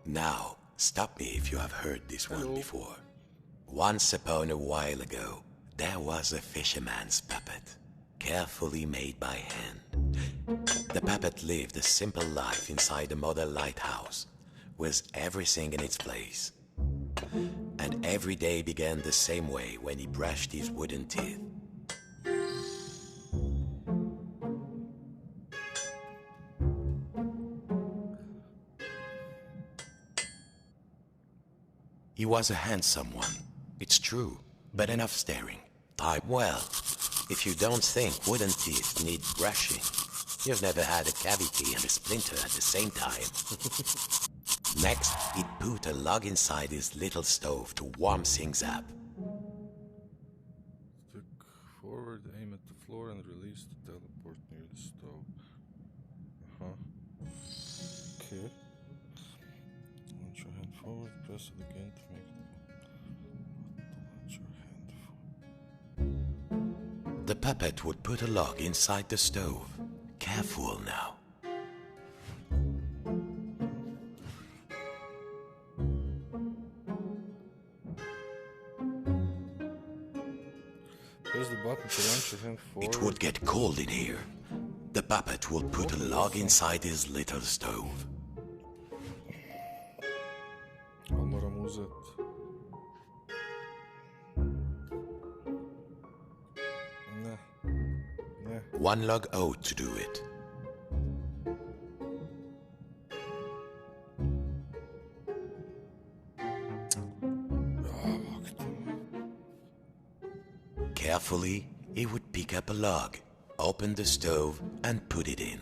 Now, stop me if you have heard this one before. Once upon a while ago, there was a fisherman's puppet, carefully made by hand. The puppet lived a simple life inside a model lighthouse, with everything in its place. And every day began the same way when he brushed his wooden teeth. He was a handsome one, it's true, but enough staring. Time well, if you don't think wooden teeth need brushing, you've never had a cavity and a splinter at the same time. Next, he'd put a log inside his little stove to warm things up. Stick forward, aim at the floor, and release to teleport near the stove. Okay. Launch your hand forward, press it again to make launch your hand forward. The puppet would put a log inside the stove. Careful now. Press the button to launch your hand forward. It would get cold in here. The puppet would put a log inside his little stove. Moram uzeti. Ne. One log ought to do it. Carefully, he would pick up a log, open the stove, and put it in,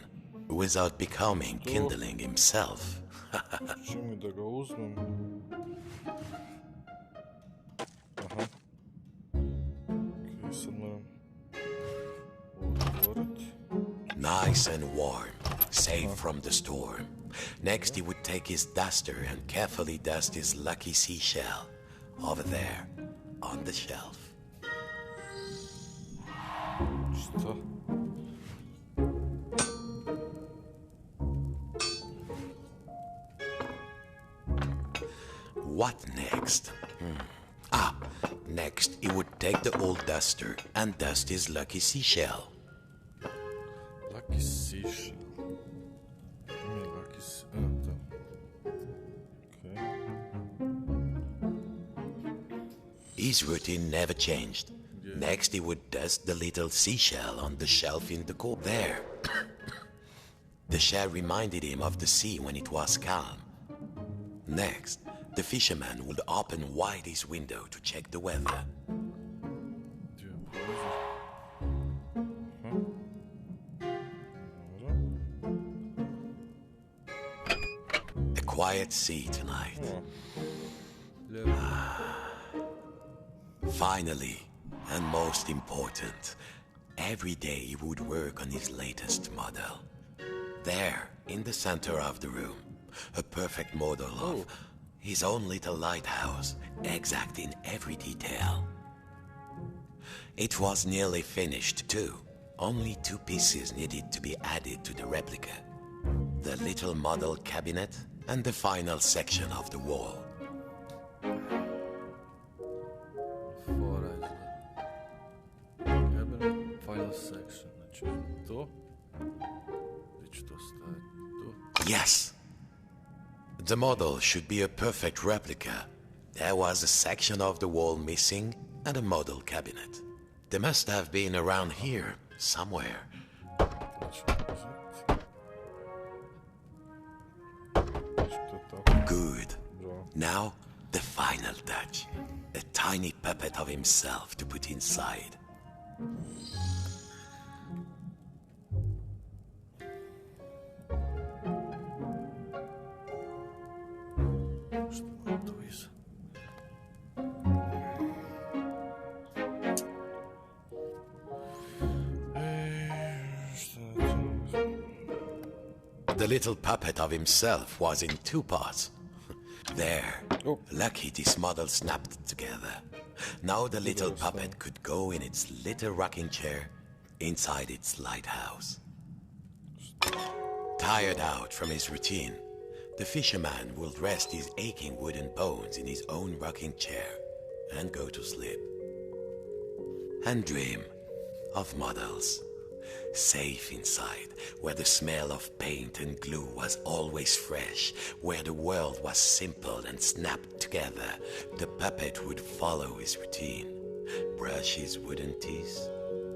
without becoming kindling himself. Čini da ga uzmem. Aha. Ok, sad moram otvoriti. Nice and warm, safe from the storm. Next, he would take his duster and carefully dust his lucky seashell over there on the shelf. Šta? What next? Next he would take the old duster and dust his lucky seashell. Lucky seashell. Lucky Okay. His routine never changed. Yeah. Next he would dust the little seashell on the shelf in the corner. There. The shell reminded him of the sea when it was calm. Next, the fisherman would open wide his window to check the weather. A quiet sea tonight. Finally, and most important, every day he would work on his latest model. There, in the center of the room, a perfect model of his own little lighthouse, exact in every detail. It was nearly finished too. Only 2 pieces needed to be added to the replica. The little model cabinet and the final section of the wall. Fora cabinet, final section. Znači to. Gdje ću to staviti? Tu. Yes! The model should be a perfect replica. There was a section of the wall missing and a model cabinet. They must have been around here, somewhere. Good. Now, the final touch. A tiny puppet of himself to put inside. The little puppet of himself was in 2 parts. There. Lucky this model snapped together. Now the little puppet could go in its little rocking chair inside its lighthouse. Tired out from his routine, The fisherman would rest his aching wooden bones in his own rocking chair and go to sleep. And dream of models, safe inside, where the smell of paint and glue was always fresh, where the world was simple and snapped together. The puppet would follow his routine, brush his wooden teeth,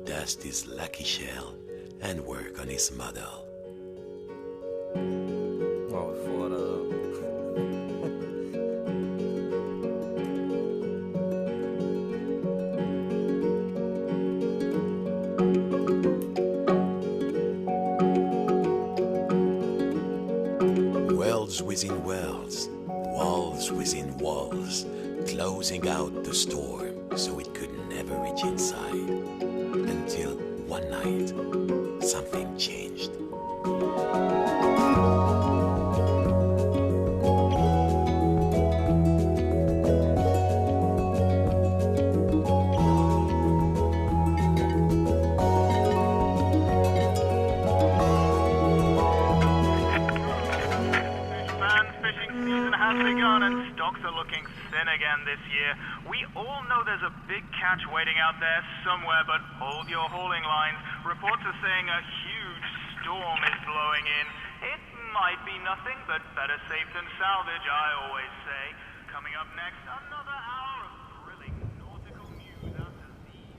dust his lucky shell, and work on his model. Malo je fora, da. Worlds within worlds, walls within walls, closing out the storm so it could never reach inside. Until one night, something changed. Stocks are looking thin again this year. We all know there's a big catch waiting out there somewhere, but hold your hauling lines. Reports are saying a huge storm is blowing in. It might be nothing, but better safe than salvage, I always say. Coming up next, another hour of thrilling nautical news after these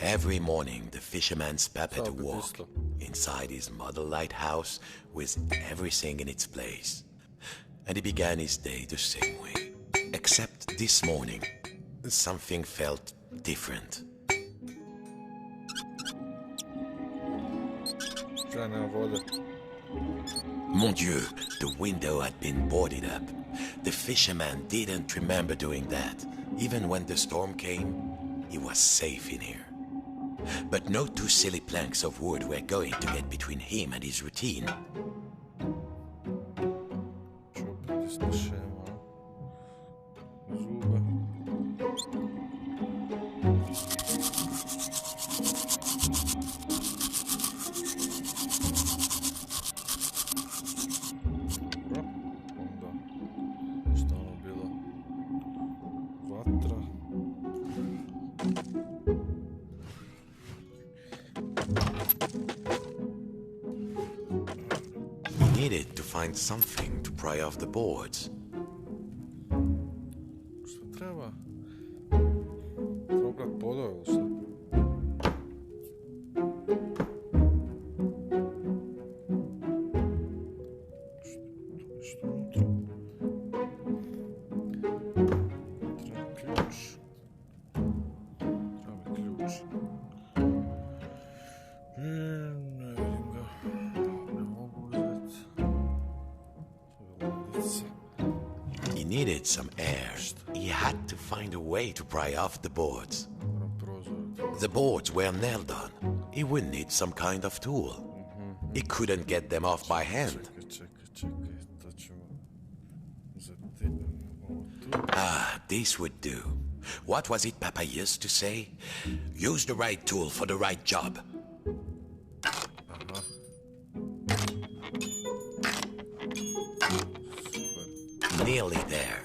Every morning, the fisherman's puppet Opet walked isto. inside his model lighthouse with everything in its place. And he began his day the same way. Except this morning, something felt different. Šta nema vode? Mon Dieu, the window had been boarded up. The fisherman didn't remember doing that. Even when the storm came, he was safe in here. But no two silly planks of wood were going to get between him and his routine. Ću opet ista šema. Zube. Dobro. Onda. Šta ono bilo? Vatra. He needed to find something to pry off the boards. Šta treba? Treba obrat podove ili šta? Što unutra? Treba ključ. Treba mi ključ. Ne vidim ga. Ne mogu uzeti. Ladice. He needed some air. He had to find a way to pry off the boards. Moram prozor otvoriti. The boards were nailed on. He would need some kind of tool. He couldn't get them off by hand. Čekaj, to ćemo uzeti ovo tu. Ah, this would do. What was it Papa used to say? Use the right tool for the right job. Aha. Super. Nearly there.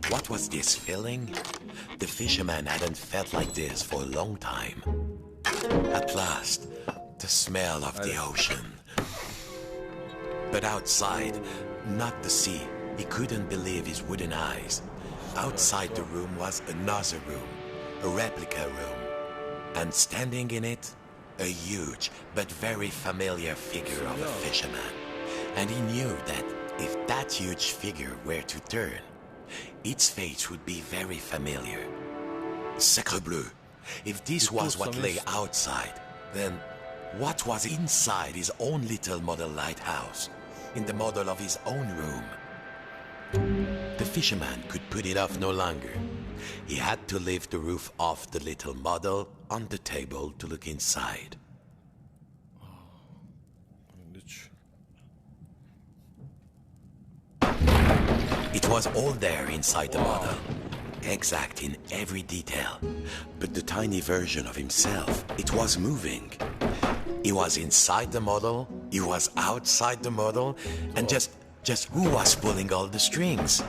What was this feeling? The fisherman hadn't felt like this for a long time. At last, the smell of the ocean. But outside, not the sea. He couldn't believe his wooden eyes. Outside the room was another room, a replica room. And standing in it, a huge but very familiar figure of a fisherman. And he knew that if that huge figure were to turn, its face would be very familiar. Sacre bleu! If this was what lay outside, then what was inside his own little model lighthouse, in the model of his own room? The fisherman could put it off no longer. He had to lift the roof off the little model on the table to look inside. Odlično. It was all there inside the model, exact in every detail. But the tiny version of himself, it was moving. He was inside the model, he was outside the model, and just who was pulling all the strings?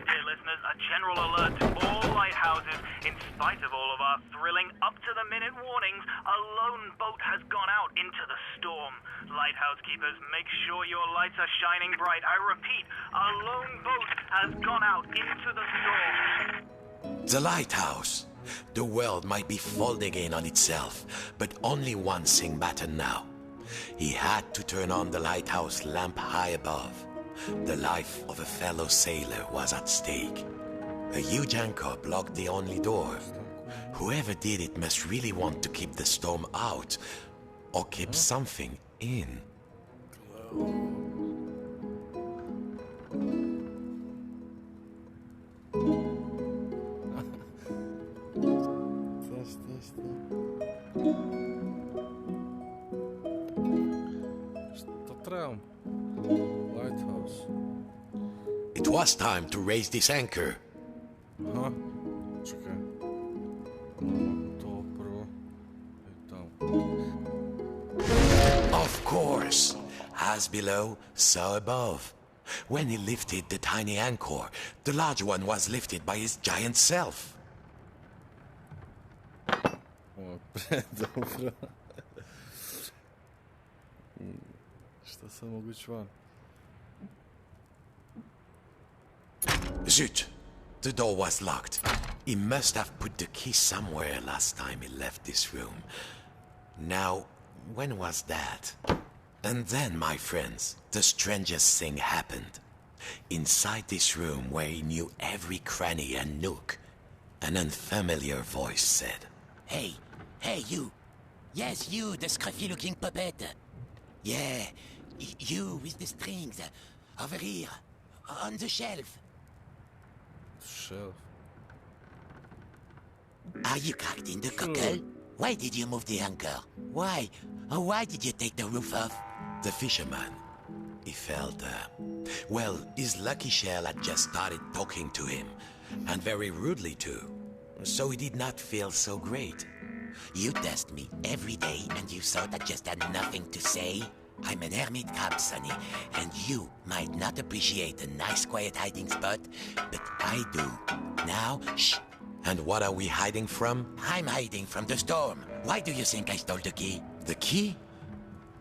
Dear listeners, a general alert to all lighthouses. In spite of all of our thrilling up-to-the-minute warnings, a lone boat has gone out into the storm. Lighthouse keepers, make sure your lights are shining bright. I repeat, a lone boat has gone out into the storm. The lighthouse. The world might be folding in on itself, but only one thing mattered now. He had to turn on the lighthouse lamp high above. The life of a fellow sailor was at stake. A huge anchor blocked the only door. Whoever did it must really want to keep the storm out, or keep something in. Lighthouse. It was time to raise this anchor. Aha. Čekaj. To prvo. Tam. Of course. As below, so above. When he lifted the tiny anchor, the large one was lifted by his giant self. Ovo je predobro. Šta sad mogu ići van? Zut! The door was locked. He must have put the key somewhere last time he left this room. Now, when was that? And then, my friends, the strangest thing happened. Inside this room where he knew every cranny and nook, an unfamiliar voice said, Hey, you. Yes, you, the scruffy-looking puppet. Yeah, you with the strings. Over here, on the shelf. Shelf. Are you cracked in the cockle? Why did you move the anchor? Why? Oh, why did you take the roof off? The fisherman. He felt, well, his lucky shell had just started talking to him, and very rudely too. So he did not feel so great. You test me every day and you thought I just had nothing to say? I'm an hermit crab, Sonny, and you might not appreciate a nice quiet hiding spot, but I do. Now, shh. And what are we hiding from? I'm hiding from the storm. Why do you think I stole the key? The key?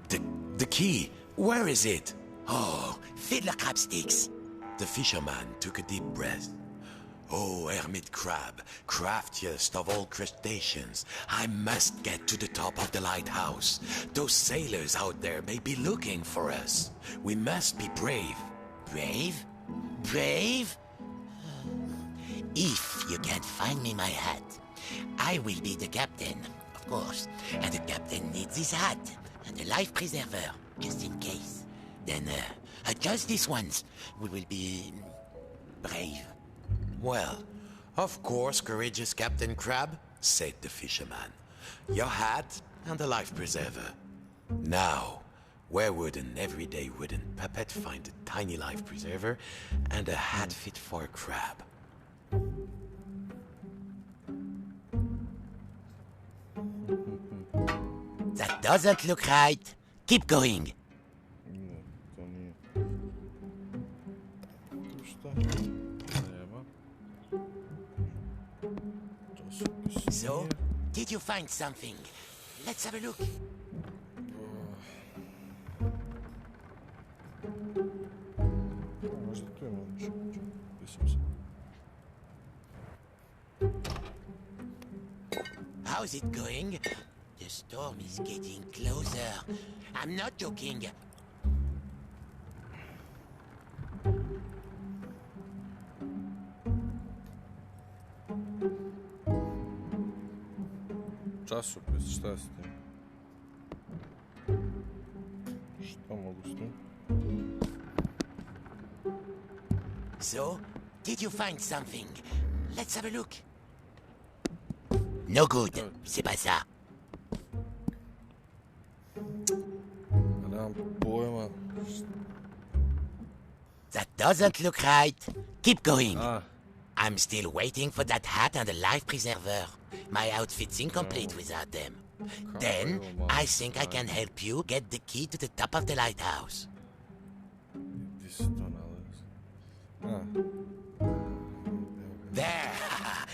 The key? Where is it? Oh, fiddler crab sticks. The fisherman took a deep breath. Oh, hermit crab, craftiest of all crustaceans, I must get to the top of the lighthouse. Those sailors out there may be looking for us. We must be brave. Brave? Brave? If you can't find me my hat, I will be the captain, of course. And the captain needs his hat and a life preserver, just in case. Then, just this once, we will be brave. Well, of course, courageous Captain Crab, said the fisherman. Your hat and a life preserver. Now, where would an everyday wooden puppet find a tiny life preserver and a hat fit for a crab? That doesn't look right. Keep going. To nije. Tu šta? Nema. Časopis So, nije. did you find something? Let's have a look. Možda tu ima nešto. Pisam se. How's it going? The storm is getting closer. I'm not joking. Časopis, šta je s tim? Šta mogu s tim? So, did you find something? Let's have a look. No good. C'est pas ça. Nemam pojma. That doesn't look right. Keep going. A, I'm still waiting for that hat and the life preserver. My outfit's incomplete without them. Then, I think I can help you get the key to the top of the lighthouse. gdje se to nalazi? A, There!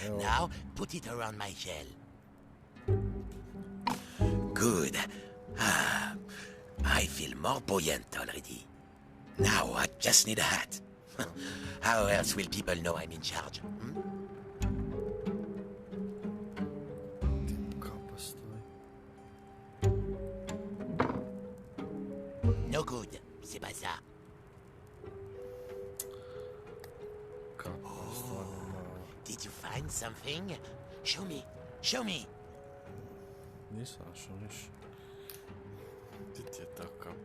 Evo. Now, put it around my shell. Good. Ah, I feel more buoyant already. Now, I just need a hat. How else will people know I'm in charge? Hmm? gdje mu kapa stoji? No good. C'est pas ça. Kapa je stvarno mala. Did you find something? Show me. Show me. Nisam našao niš. Gdje ti je ta kapa?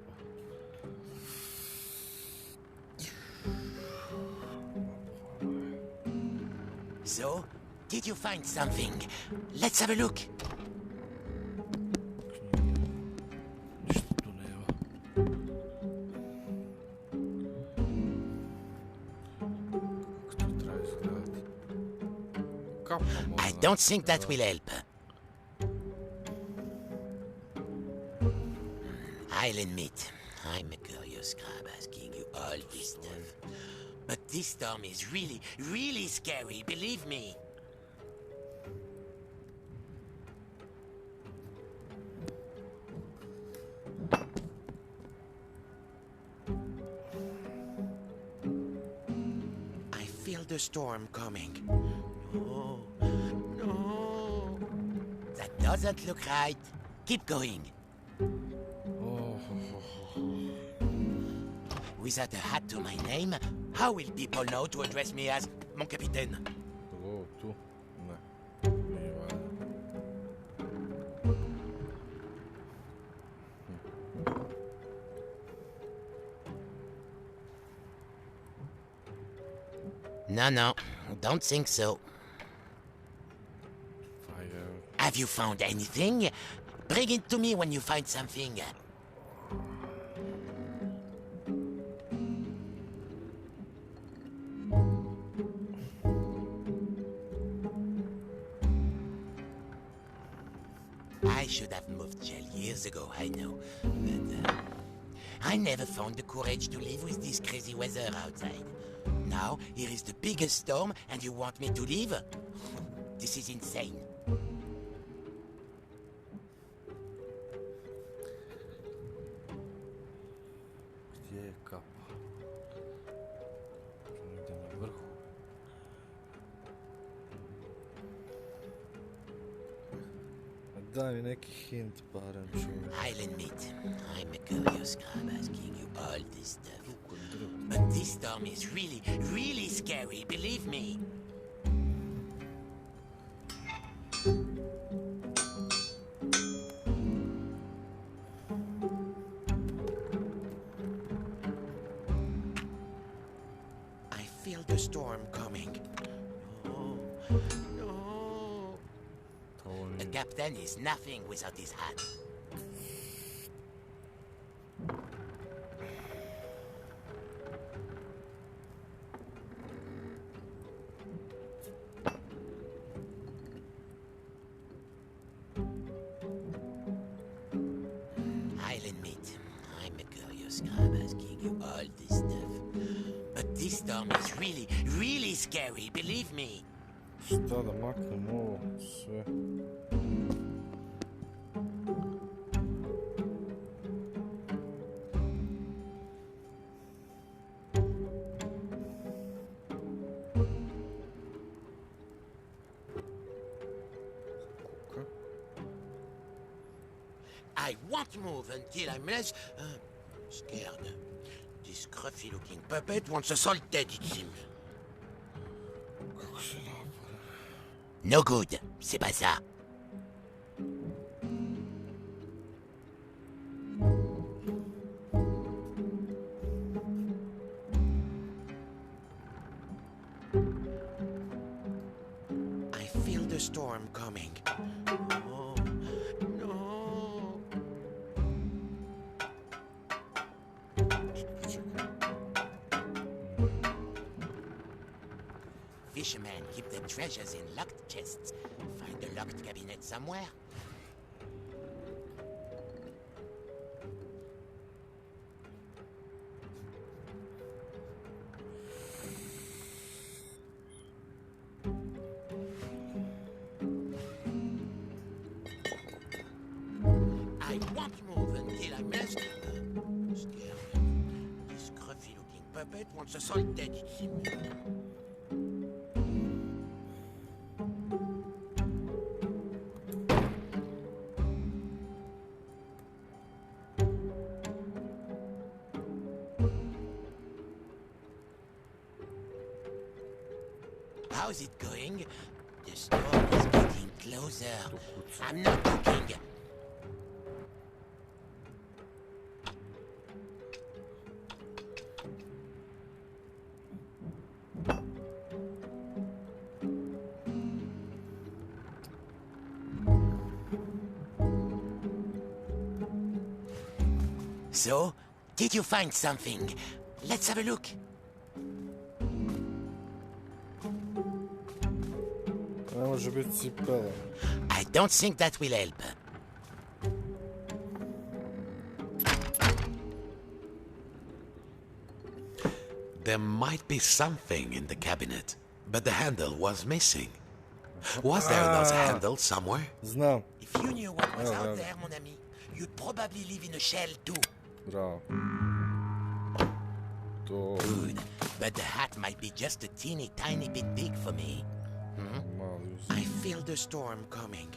So, did you find something? Let's have a look. Ništa tu nema. Kako to treba izgledati? Kapa možda. I don't think that will help. I'll admit, I'm a curious crab asking you all this stuff. But this storm is really, really scary, believe me. I feel the storm coming. No, no. That doesn't look right. Keep going. Without a hat to my name, how will people know to address me as mon capitaine? Ovo tu? Ne. Nije valja. No, don't think so. Fire. Have you found anything? Bring it to me when you find something. I should have moved Shell years ago, I know. But I never found the courage to live with this crazy weather outside. Now, here is the biggest storm, and you want me to leave? This is insane. Gdje je kapa? Negdje na vrhu. A daj mi neki hint barem čovjek. I'll admit, I'm a curious crab asking you all this stuff. Kod drveta. But this storm is really, really scary, believe me. I feel the storm coming. No, no. To ovo The nije. captain is nothing without his hat. I'll admit, I'm a curious crab asking you all this stuff. But this storm is really, really scary, believe me. Šta da maknem ovo sve? Kuka? I won't move until I'm less scared. This scruffy-looking puppet wants us all dead, it seems. Kako se napada? No good, c'est pas ça. I feel the storm coming. Oh, no. Počekaj. fishermen keep their treasures in locked chests. Find a locked cabinet somewhere. I won't move until I'm rescued. Scared. This scruffy-looking puppet wants us all dead, it seems. How's it going? The storm is getting closer. I'm not joking. So, did you find something? Let's have a look. Ne može biti cipela. I don't think that will help. There might be something in the cabinet, but the handle was missing. Was there another handle somewhere? Znam. If you knew what was Oh, out yeah. there, mon ami, you'd probably live in a shell too. Bravo. To Good, but the hat might be just a teeny tiny bit big for me. mali uz... I feel the storm coming.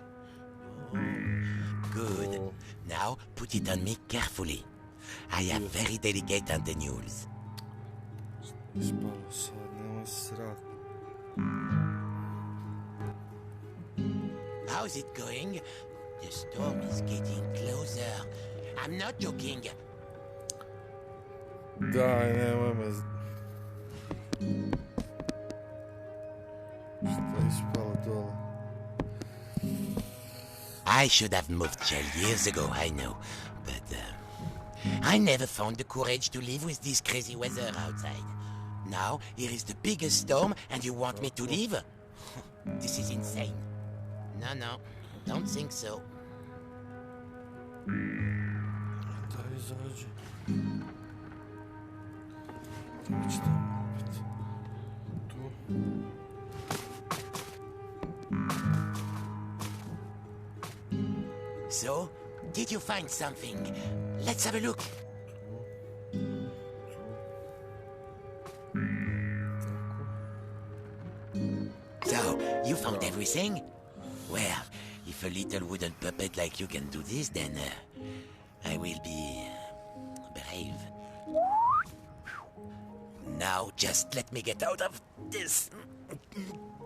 Good. Oh. Now put it on me carefully. I have very delicate antennules. Ispalo sad, nema srat. How's it going? The storm is getting closer. I'm not joking. Daj, nemoj me... Šta je ispalo dole? I should have moved shell years ago, I know. But I never found the courage to live with this crazy weather outside. Now, here is the biggest storm and you want me to leave? This is insane. No, don't think so. Daj, izađi. Doći tamo opet. Tu. So, did you find something? Let's have a look. So, you found everything? Well, if a little wooden puppet like you can do this, then I will be brave. Now, just let me get out of this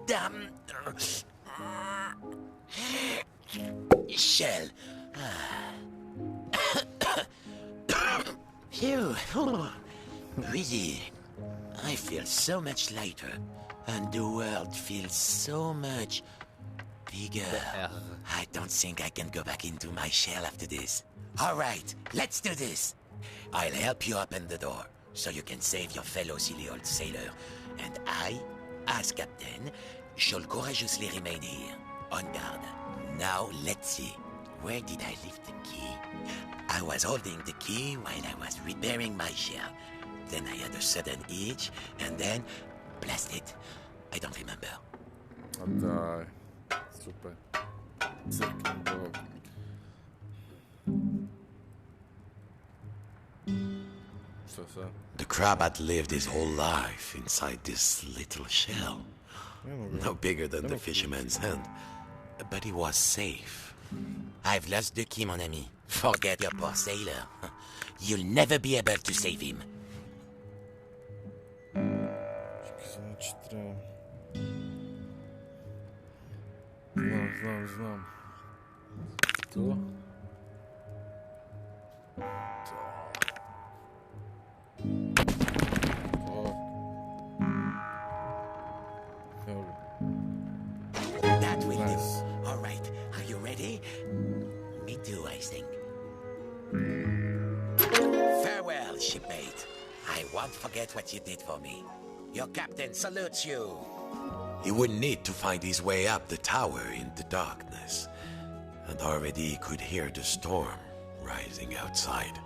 damn shell. Phew. Really, I feel so much lighter, and the world feels so much bigger. I don't think I can go back into my shell after this. All right, let's do this. I'll help you open the door, so you can save your fellow silly old sailor. And I, as captain, shall courageously remain here, on guard. Now, let's see. Where did I leave the key? I was holding the key while I was repairing my shell. Then I had a sudden itch, and then... blast it. I don't remember. A daj. Super. Crknem Bog. Šta sad? The crab had lived his whole life inside this little shell. No bigger than the fisherman's hand. But he was safe. I've lost the key, mon ami. Forget your poor sailor. You'll never be able to save him. Znači trebam. Znam. To. That will Nice. do. All right. Are you ready? Me too, I think. Farewell, shipmate. I won't forget what you did for me. Your captain salutes you. He wouldn't need to find his way up the tower in the darkness. And already he could hear the storm rising outside.